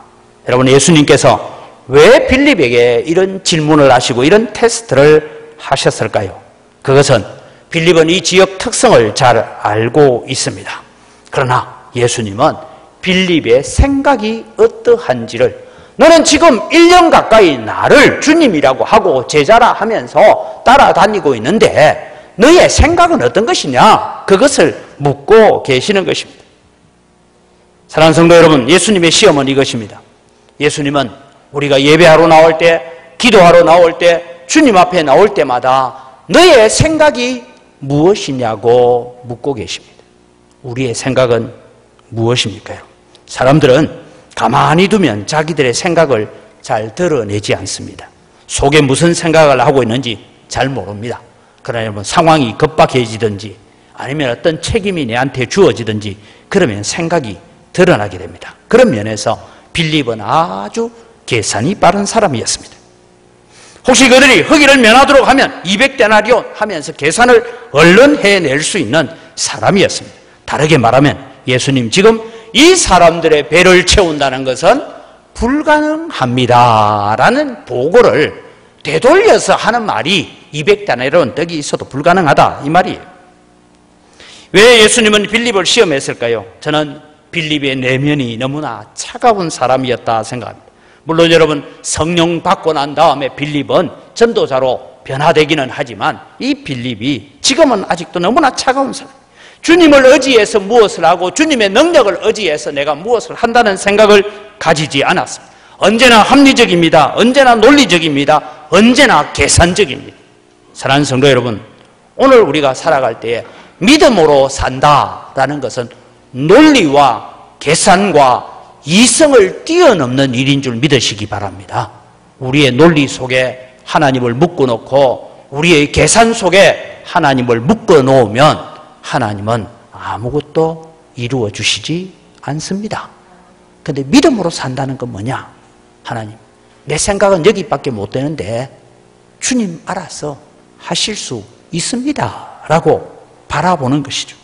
여러분, 예수님께서 왜 빌립에게 이런 질문을 하시고 이런 테스트를 하셨을까요? 그것은 빌립은 이 지역 특성을 잘 알고 있습니다. 그러나 예수님은 빌립의 생각이 어떠한지를, 너는 지금 1년 가까이 나를 주님이라고 하고 제자라 하면서 따라다니고 있는데 너의 생각은 어떤 것이냐? 그것을 묻고 계시는 것입니다. 사랑하는 성도 여러분, 예수님의 시험은 이것입니다. 예수님은 우리가 예배하러 나올 때, 기도하러 나올 때, 주님 앞에 나올 때마다 너의 생각이 무엇이냐고 묻고 계십니다. 우리의 생각은 무엇입니까? 사람들은 가만히 두면 자기들의 생각을 잘 드러내지 않습니다. 속에 무슨 생각을 하고 있는지 잘 모릅니다. 그러나 여러분, 상황이 급박해지든지 아니면 어떤 책임이 내한테 주어지든지 그러면 생각이 드러나게 됩니다. 그런 면에서 빌립은 아주 계산이 빠른 사람이었습니다. 혹시 그들이 흑의를 면하도록 하면 200데나리온 하면서 계산을 얼른 해낼 수 있는 사람이었습니다. 다르게 말하면 예수님 지금 이 사람들의 배를 채운다는 것은 불가능합니다라는 보고를 되돌려서 하는 말이 200데나리온 떡이 있어도 불가능하다, 이 말이에요. 왜 예수님은 빌립을 시험했을까요? 저는 빌립의 내면이 너무나 차가운 사람이었다 생각합니다. 물론 여러분, 성령 받고 난 다음에 빌립은 전도자로 변화되기는 하지만 이 빌립이 지금은 아직도 너무나 차가운 사람, 주님을 의지해서 무엇을 하고 주님의 능력을 의지해서 내가 무엇을 한다는 생각을 가지지 않았습니다. 언제나 합리적입니다. 언제나 논리적입니다. 언제나 계산적입니다. 사랑하는 성도 여러분, 오늘 우리가 살아갈 때에 믿음으로 산다라는 것은 논리와 계산과 이성을 뛰어넘는 일인 줄 믿으시기 바랍니다. 우리의 논리 속에 하나님을 묶어놓고 우리의 계산 속에 하나님을 묶어놓으면 하나님은 아무것도 이루어 주시지 않습니다. 근데 믿음으로 산다는 건 뭐냐? 하나님, 내 생각은 여기밖에 못 되는데 주님 알아서 하실 수 있습니다 라고 바라보는 것이죠.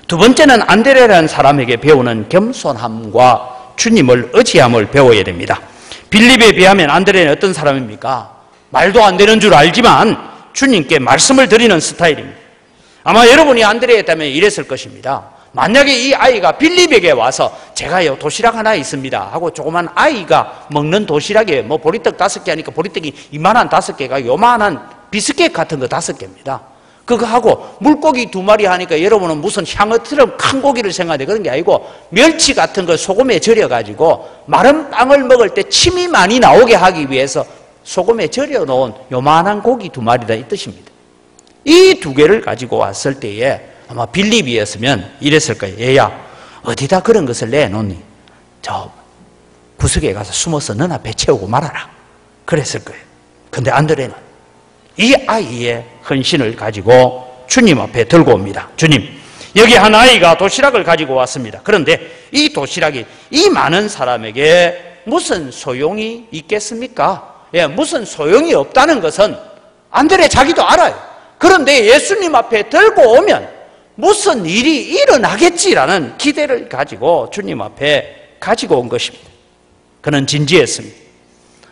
두 번째는 안드레라는 사람에게 배우는 겸손함과 주님을 의지함을 배워야 됩니다. 빌립에 비하면 안드레는 어떤 사람입니까? 말도 안 되는 줄 알지만 주님께 말씀을 드리는 스타일입니다. 아마 여러분이 안드레였다면 이랬을 것입니다. 만약에 이 아이가 빌립에게 와서 제가요 도시락 하나 있습니다 하고 조그만 아이가 먹는 도시락에 뭐 보리떡 5개 하니까 보리떡이 이만한 5개가 요만한 비스켓 같은 거 5개입니다. 그거 하고 물고기 2마리 하니까 여러분은 무슨 향어처럼 큰 고기를 생각하는데 그런 게 아니고 멸치 같은 걸 소금에 절여가지고 마른 빵을 먹을 때 침이 많이 나오게 하기 위해서 소금에 절여 놓은 요만한 고기 2마리다 이 뜻입니다. 이 2개를 가지고 왔을 때에 아마 빌립이었으면 이랬을 거예요. 얘야, 어디다 그런 것을 내놓니? 저 구석에 가서 숨어서 너나 배 채우고 말아라. 그랬을 거예요. 근데 안드레는 이 아이의 헌신을 가지고 주님 앞에 들고 옵니다. 주님, 여기 한 아이가 도시락을 가지고 왔습니다. 그런데 이 도시락이 이 많은 사람에게 무슨 소용이 있겠습니까? 예, 무슨 소용이 없다는 것은 안드레 자기도 알아요. 그런데 예수님 앞에 들고 오면 무슨 일이 일어나겠지라는 기대를 가지고 주님 앞에 가지고 온 것입니다. 그는 진지했습니다.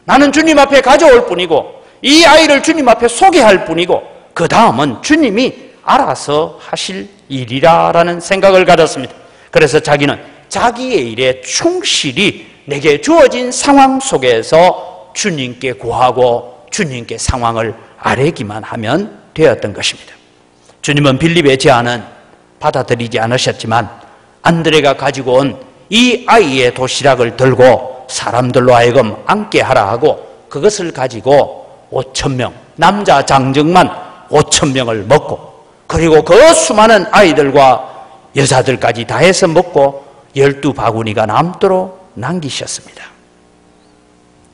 나는 주님 앞에 가져올 뿐이고 이 아이를 주님 앞에 소개할 뿐이고 그 다음은 주님이 알아서 하실 일이라는 생각을 가졌습니다. 그래서 자기는 자기의 일에 충실히 내게 주어진 상황 속에서 주님께 구하고 주님께 상황을 아뢰기만 하면 되었던 것입니다. 주님은 빌립의 제안은 받아들이지 않으셨지만 안드레가 가지고 온 이 아이의 도시락을 들고 사람들로 하여금 앉게 하라 하고 그것을 가지고 5,000명, 남자 장정만 5,000명을 먹고 그리고 그 수많은 아이들과 여자들까지 다 해서 먹고 12바구니가 남도록 남기셨습니다.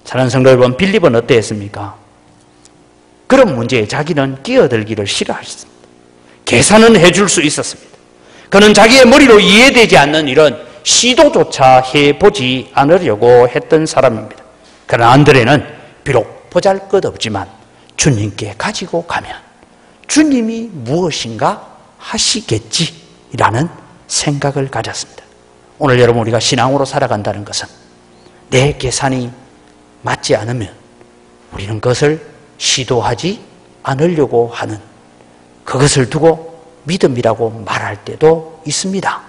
사랑하는 성도 여러분, 빌립은 어땠습니까? 그런 문제에 자기는 끼어들기를 싫어하셨습니다. 계산은 해줄 수 있었습니다. 그는 자기의 머리로 이해되지 않는 이런 시도조차 해보지 않으려고 했던 사람입니다. 그러나 안드레는 비록 보잘것없지만 주님께 가지고 가면 주님이 무엇인가 하시겠지라는 생각을 가졌습니다. 오늘 여러분, 우리가 신앙으로 살아간다는 것은 내 계산이 맞지 않으면 우리는 그것을 시도하지 않으려고 하는, 그것을 두고 믿음이라고 말할 때도 있습니다.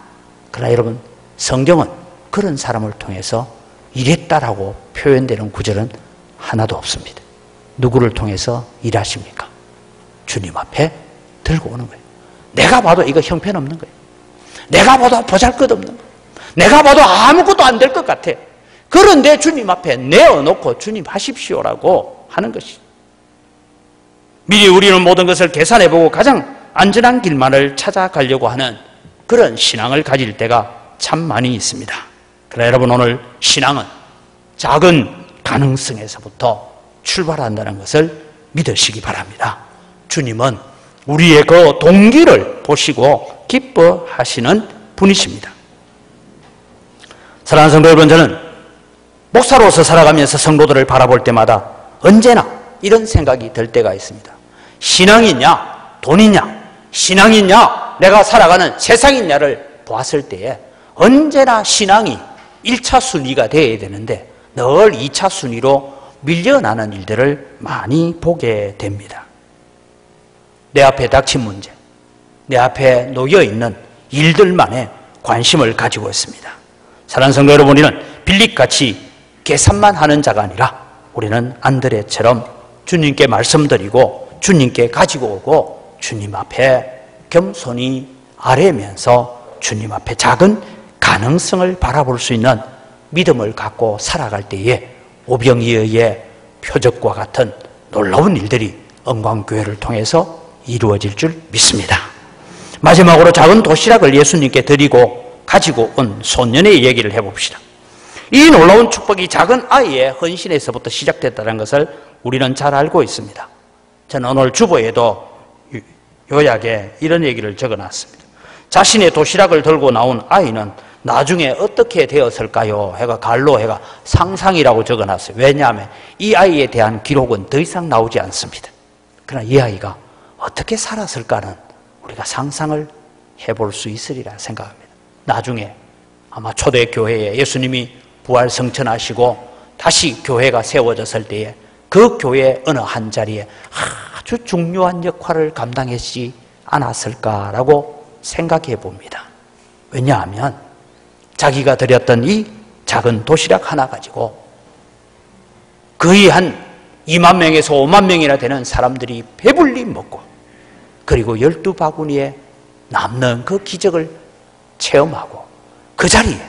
그러나 여러분, 성경은 그런 사람을 통해서 이랬다라고 표현되는 구절은 하나도 없습니다. 누구를 통해서 일하십니까? 주님 앞에 들고 오는 거예요. 내가 봐도 이거 형편없는 거예요. 내가 봐도 보잘것없는 거예요. 내가 봐도 아무것도 안 될 것 같아. 그런데 주님 앞에 내어놓고 주님 하십시오라고 하는 것이죠. 미리 우리는 모든 것을 계산해보고 가장 안전한 길만을 찾아가려고 하는 그런 신앙을 가질 때가 참 많이 있습니다. 그러나 여러분, 오늘 신앙은 작은 가능성에서부터 출발한다는 것을 믿으시기 바랍니다. 주님은 우리의 그 동기를 보시고 기뻐하시는 분이십니다. 사랑하는 성도 여러분, 저는 목사로서 살아가면서 성도들을 바라볼 때마다 언제나 이런 생각이 들 때가 있습니다. 신앙이냐 돈이냐, 신앙이냐 내가 살아가는 세상이냐를 보았을 때에 언제나 신앙이 1차 순위가 되어야 되는데 늘 2차 순위로 밀려나는 일들을 많이 보게 됩니다. 내 앞에 닥친 문제, 내 앞에 놓여있는 일들만에 관심을 가지고 있습니다. 사랑하는 성도 여러분, 우리는 빌립같이 계산만 하는 자가 아니라 우리는 안드레처럼 주님께 말씀드리고 주님께 가지고 오고 주님 앞에 겸손히 아뢰면서 주님 앞에 작은 가능성을 바라볼 수 있는 믿음을 갖고 살아갈 때에 오병이어의 표적과 같은 놀라운 일들이 은광교회를 통해서 이루어질 줄 믿습니다. 마지막으로 작은 도시락을 예수님께 드리고 가지고 온 소년의 얘기를 해봅시다. 이 놀라운 축복이 작은 아이의 헌신에서부터 시작됐다는 것을 우리는 잘 알고 있습니다. 저는 오늘 주보에도 요약에 이런 얘기를 적어놨습니다. 자신의 도시락을 들고 나온 아이는 나중에 어떻게 되었을까요? 해가 갈로 해가 상상이라고 적어놨어요. 왜냐하면 이 아이에 대한 기록은 더 이상 나오지 않습니다. 그러나 이 아이가 어떻게 살았을까는 우리가 상상을 해볼 수 있으리라 생각합니다. 나중에 아마 초대교회에 예수님이 부활성천하시고 다시 교회가 세워졌을 때에 그 교회 어느 한 자리에 아주 중요한 역할을 감당했지 않았을까라고 생각해 봅니다. 왜냐하면 자기가 드렸던 이 작은 도시락 하나 가지고 거의 한 2만 명에서 5만 명이나 되는 사람들이 배불리 먹고 그리고 12바구니에 남는 그 기적을 체험하고 그 자리에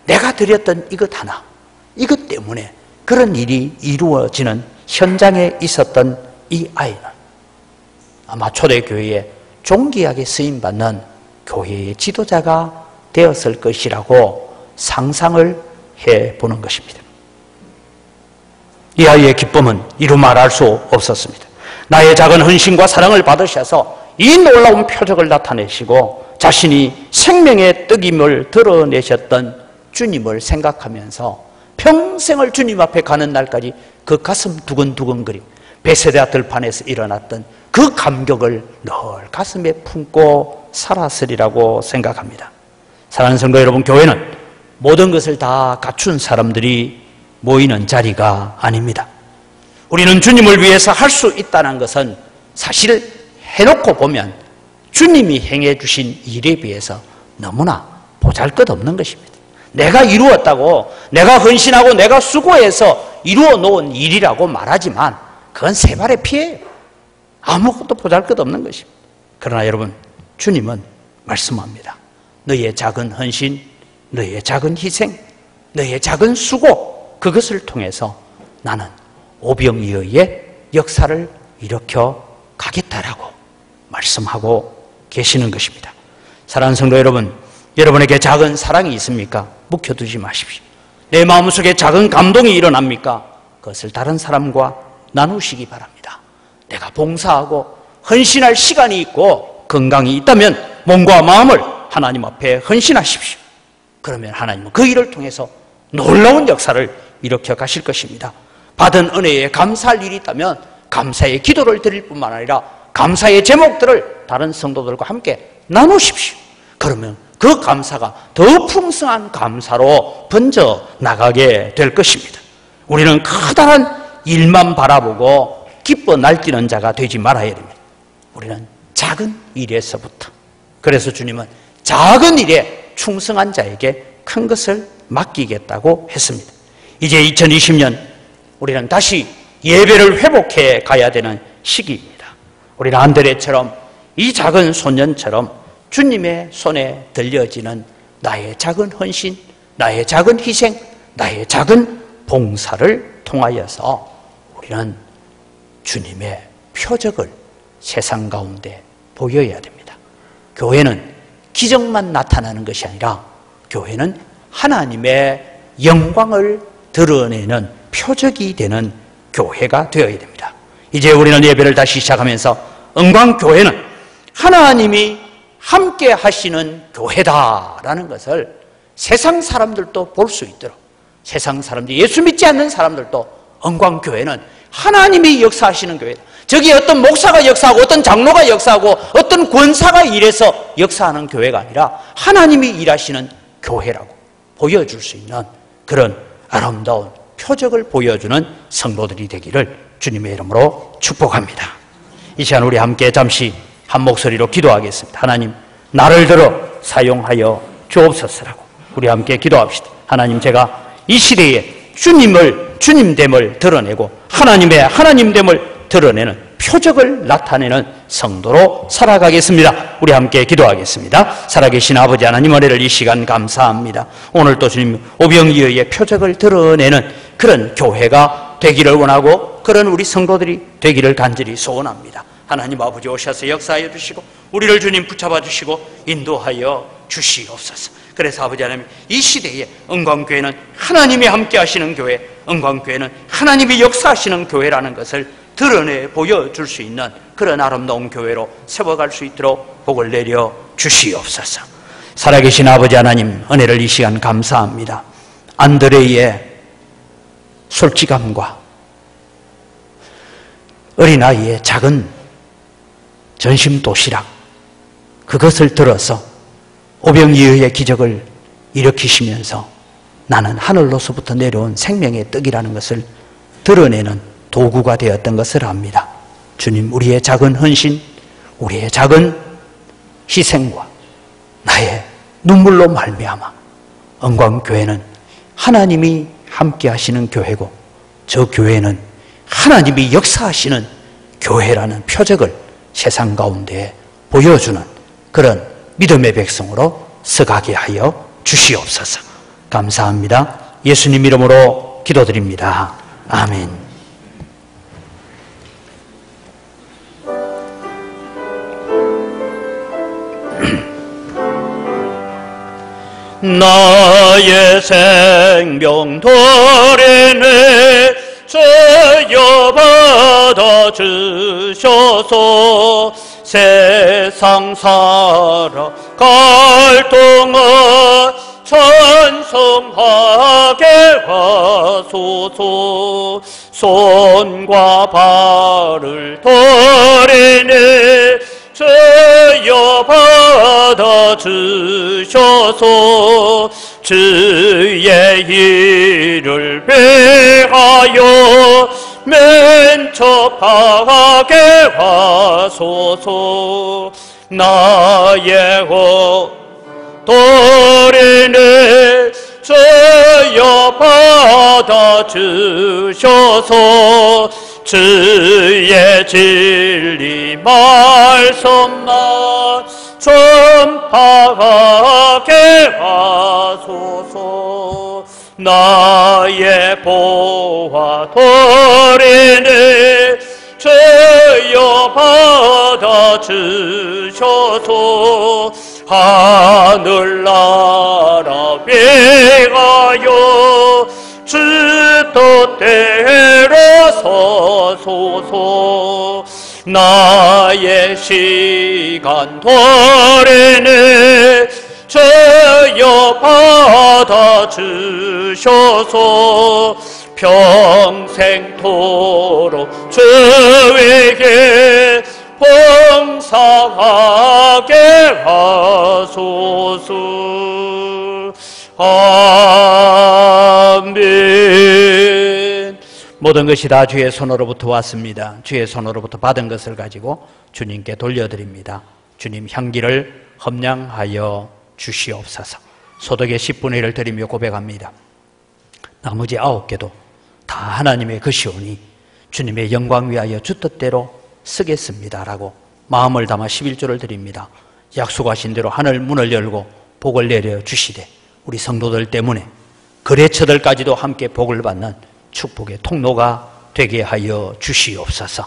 내가 드렸던 이것 하나, 이것 때문에 그런 일이 이루어지는 현장에 있었던 이 아이는 아마 초대교회에 존귀하게 쓰임받는 교회의 지도자가 되었을 것이라고 상상을 해보는 것입니다. 이 아이의 기쁨은 이루 말할 수 없었습니다. 나의 작은 헌신과 사랑을 받으셔서 이 놀라운 표적을 나타내시고 자신이 생명의 떡임을 드러내셨던 주님을 생각하면서 평생을 주님 앞에 가는 날까지 그 가슴 두근두근거림, 베세다 들판에서 일어났던 그 감격을 늘 가슴에 품고 살았으리라고 생각합니다. 사랑하는 성도 여러분, 교회는 모든 것을 다 갖춘 사람들이 모이는 자리가 아닙니다. 우리는 주님을 위해서 할 수 있다는 것은 사실 해놓고 보면 주님이 행해 주신 일에 비해서 너무나 보잘것없는 것입니다. 내가 이루었다고, 내가 헌신하고 내가 수고해서 이루어 놓은 일이라고 말하지만 그건 세 발의 피해예요. 아무것도 보잘것없는 것입니다. 그러나 여러분, 주님은 말씀합니다. 너의 작은 헌신, 너의 작은 희생, 너의 작은 수고, 그것을 통해서 나는 오병이어의 역사를 일으켜 가겠다라고 말씀하고 계시는 것입니다. 사랑하는 성도 여러분, 여러분에게 작은 사랑이 있습니까? 묵혀두지 마십시오. 내 마음속에 작은 감동이 일어납니까? 그것을 다른 사람과 나누시기 바랍니다. 내가 봉사하고 헌신할 시간이 있고 건강이 있다면 몸과 마음을 하나님 앞에 헌신하십시오. 그러면 하나님은 그 일을 통해서 놀라운 역사를 일으켜 가실 것입니다. 받은 은혜에 감사할 일이 있다면 감사의 기도를 드릴 뿐만 아니라 감사의 제목들을 다른 성도들과 함께 나누십시오. 그러면 그 감사가 더 풍성한 감사로 번져 나가게 될 것입니다. 우리는 커다란 일만 바라보고 기뻐 날뛰는 자가 되지 말아야 됩니다. 우리는 작은 일에서부터, 그래서 주님은 작은 일에 충성한 자에게 큰 것을 맡기겠다고 했습니다. 이제 2020년 우리는 다시 예배를 회복해 가야 되는 시기입니다. 우리는 안드레처럼 이 작은 소년처럼 주님의 손에 들려지는 나의 작은 헌신, 나의 작은 희생, 나의 작은 봉사를 통하여서 우리는 주님의 표적을 세상 가운데 보여야 됩니다. 교회는 기적만 나타나는 것이 아니라 교회는 하나님의 영광을 드러내는 표적이 되는 교회가 되어야 됩니다. 이제 우리는 예배를 다시 시작하면서 은광교회는 하나님이 함께 하시는 교회다라는 것을 세상 사람들도 볼 수 있도록, 세상 사람들, 예수 믿지 않는 사람들도 은광교회는 하나님이 역사하시는 교회다. 저기 어떤 목사가 역사하고 어떤 장로가 역사하고 어떤 권사가 일해서 역사하는 교회가 아니라 하나님이 일하시는 교회라고 보여줄 수 있는 그런 아름다운 표적을 보여주는 성도들이 되기를 주님의 이름으로 축복합니다. 이 시간 우리 함께 잠시 한 목소리로 기도하겠습니다. 하나님, 나를 들어 사용하여 주옵소서라고 우리 함께 기도합시다. 하나님, 제가 이 시대에 주님됨을 드러내고 하나님의 하나님됨을 드러내는 표적을 나타내는 성도로 살아가겠습니다. 우리 함께 기도하겠습니다. 살아계신 아버지 하나님, 은혜를 이 시간 감사합니다. 오늘 또 주님 오병이어의 표적을 드러내는 그런 교회가 되기를 원하고 그런 우리 성도들이 되기를 간절히 소원합니다. 하나님 아버지 오셔서 역사하여 주시고 우리를 주님 붙잡아 주시고 인도하여 주시옵소서. 그래서 아버지 하나님, 이 시대에 은광교회는 하나님이 함께 하시는 교회, 은광교회는 하나님이 역사하시는 교회라는 것을 드러내 보여줄 수 있는 그런 아름다운 교회로 세워갈 수 있도록 복을 내려 주시옵소서. 살아계신 아버지 하나님, 은혜를 이 시간 감사합니다. 안드레의 솔직함과 어린아이의 작은 전심 도시락, 그것을 들어서 오병이어의 기적을 일으키시면서 나는 하늘로서부터 내려온 생명의 떡이라는 것을 드러내는 도구가 되었던 것을 압니다. 주님, 우리의 작은 헌신, 우리의 작은 희생과 나의 눈물로 말미암아 은광교회는 하나님이 함께 하시는 교회고 저 교회는 하나님이 역사하시는 교회라는 표적을 세상 가운데 보여주는 그런 믿음의 백성으로 서가게 하여 주시옵소서. 감사합니다. 예수님 이름으로 기도드립니다. 아멘. 나의 생명 도래네 주여 받아주셔서 세상 살아갈 동안 찬송하게 하소서. 손과 발을 도래네 주여 받아주셔서 주의 일을 배하여 맨접하게 하소서. 나의 도리는 주여 받아주셔서 주의 진리 말씀만 전파하게 하소서. 나의 보화 도리는 주여 받아주셔서 하늘나라 비하여 주 뜻대로 서소서. 나의 시간 도래네 주여 받아주셔서 평생토록 주에게 봉사하게 하소서. 아멘. 모든 것이 다 주의 손으로부터 왔습니다. 주의 손으로부터 받은 것을 가지고 주님께 돌려드립니다. 주님, 향기를 험량하여 주시옵소서. 소득의 10분의 1을 드리며 고백합니다. 나머지 9개도 다 하나님의 것이오니 주님의 영광 위하여 주 뜻대로 쓰겠습니다 라고 마음을 담아 11조를 드립니다. 약속하신 대로 하늘 문을 열고 복을 내려 주시되 우리 성도들 때문에 거래처들까지도 함께 복을 받는 축복의 통로가 되게 하여 주시옵소서.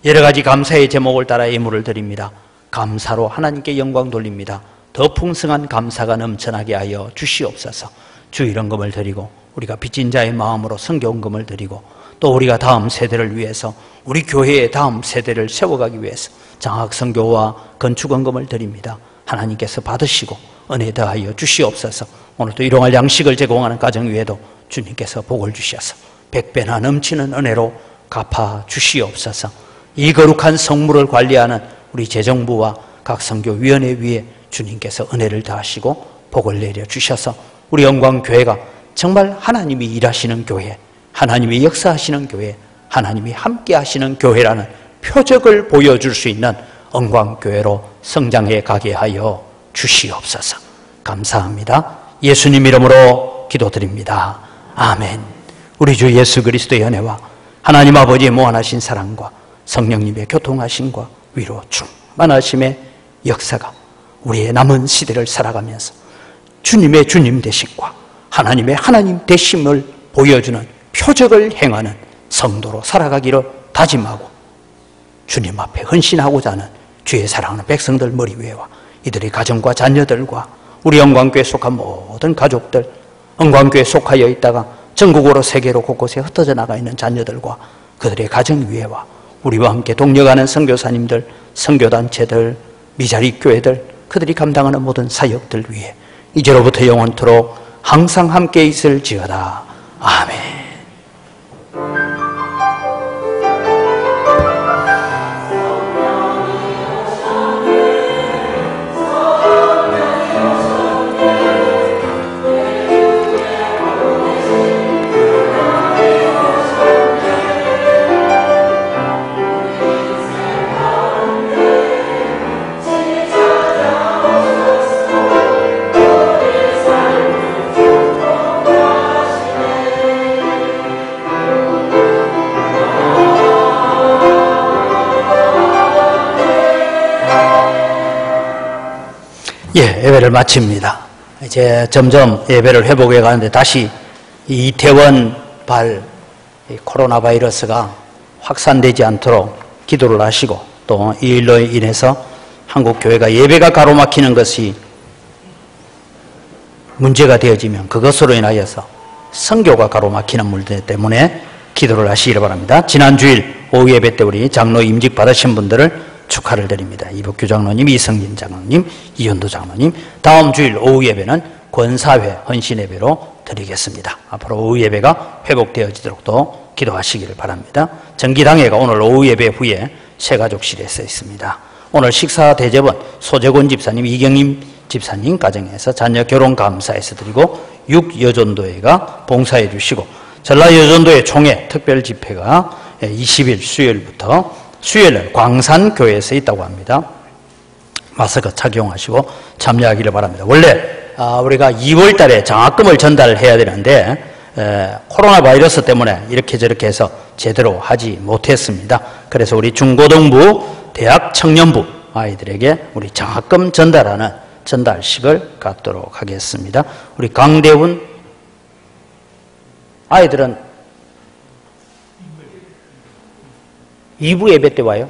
여러 가지 감사의 제목을 따라 예물을 드립니다. 감사로 하나님께 영광 돌립니다. 더 풍성한 감사가 넘쳐나게 하여 주시옵소서. 주 이런금을 드리고 우리가 빚진 자의 마음으로 성경금을 드리고 또 우리가 다음 세대를 위해서 우리 교회의 다음 세대를 세워가기 위해서 장학선교와 건축원금을 드립니다. 하나님께서 받으시고 은혜 더하여 주시옵소서. 오늘도 일용할 양식을 제공하는 가정 위에도 주님께서 복을 주셔서 100배나 넘치는 은혜로 갚아 주시옵소서. 이 거룩한 성물을 관리하는 우리 재정부와 각 선교위원회 위에 주님께서 은혜를 더하시고 복을 내려 주셔서 우리 영광교회가 정말 하나님이 일하시는 교회, 하나님이 역사하시는 교회, 하나님이 함께 하시는 교회라는 표적을 보여줄 수 있는 영광교회로 성장해 가게 하여 주시옵소서. 감사합니다. 예수님 이름으로 기도드립니다. 아멘. 우리 주 예수 그리스도의 은혜와 하나님 아버지의 무한하신 사랑과 성령님의 교통하심과 위로 충만하심의 역사가 우리의 남은 시대를 살아가면서 주님의 주님 되심과 하나님의 하나님 되심을 보여주는 표적을 행하는 성도로 살아가기를 다짐하고 주님 앞에 헌신하고자 하는 주의 사랑하는 백성들 머리 위에와 이들의 가정과 자녀들과 우리 영광교회에 속한 모든 가족들, 영광교회에 속하여 있다가 전국으로 세계로 곳곳에 흩어져 나가 있는 자녀들과 그들의 가정 위에와 우리와 함께 동력하는 선교사님들, 선교단체들, 미자리 교회들, 그들이 감당하는 모든 사역들 위에 이제로부터 영원토록 항상 함께 있을지어다. 아멘. 예배를 마칩니다. 이제 점점 예배를 회복해 가는데 다시 이 이태원발 코로나 바이러스가 확산되지 않도록 기도를 하시고 또 이 일로 인해서 한국 교회가 예배가 가로막히는 것이 문제가 되어지면 그것으로 인하여서 선교가 가로막히는 문제 때문에 기도를 하시기를 바랍니다. 지난 주일 오후 예배 때 우리 장로 임직 받으신 분들을 축하를 드립니다. 이복규 장로님, 이성진 장로님, 이현도 장로님. 다음 주일 오후 예배는 권사회 헌신 예배로 드리겠습니다. 앞으로 오후 예배가 회복되어지도록 또 기도하시기를 바랍니다. 정기당회가 오늘 오후 예배 후에 새가족실에서 있습니다. 오늘 식사 대접은 소재곤 집사님, 이경임 집사님 가정에서 자녀 결혼 감사해서 드리고 6여전도회가 봉사해 주시고 전라여전도회 총회 특별 집회가 20일 수요일부터 수요일날 광산교회에서 있다고 합니다. 마스크 착용하시고 참여하기를 바랍니다. 원래 우리가 2월 달에 장학금을 전달해야 되는데 코로나 바이러스 때문에 이렇게 저렇게 해서 제대로 하지 못했습니다. 그래서 우리 중고등부, 대학 청년부 아이들에게 우리 장학금 전달하는 전달식을 갖도록 하겠습니다. 우리 강대훈 아이들은 2부 예배 때 와요?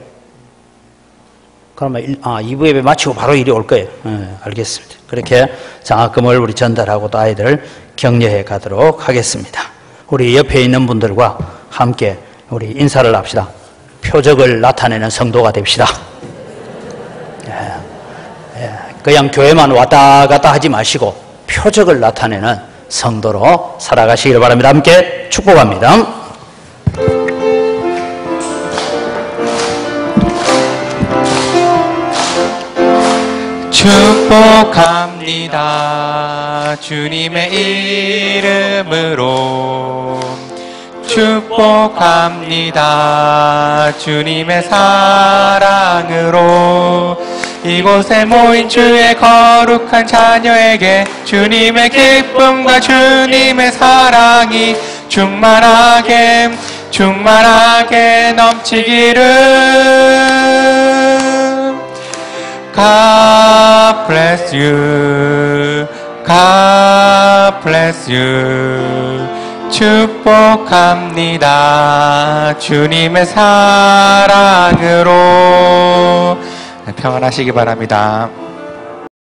그러면 2부 예배 마치고 바로 이리 올 거예요. 알겠습니다. 그렇게 장학금을 우리 전달하고 또 아이들을 격려해 가도록 하겠습니다. 우리 옆에 있는 분들과 함께 우리 인사를 합시다. 표적을 나타내는 성도가 됩시다. 그냥 교회만 왔다 갔다 하지 마시고 표적을 나타내는 성도로 살아가시기를 바랍니다. 함께 축복합니다. 축복합니다. 주님의 이름으로 축복합니다. 주님의 사랑으로 이곳에 모인 주의 거룩한 자녀에게 주님의 기쁨과 주님의 사랑이 충만하게 넘치기를. God bless you. God bless you. 축복합니다. 주님의 사랑으로 평안하시기 바랍니다.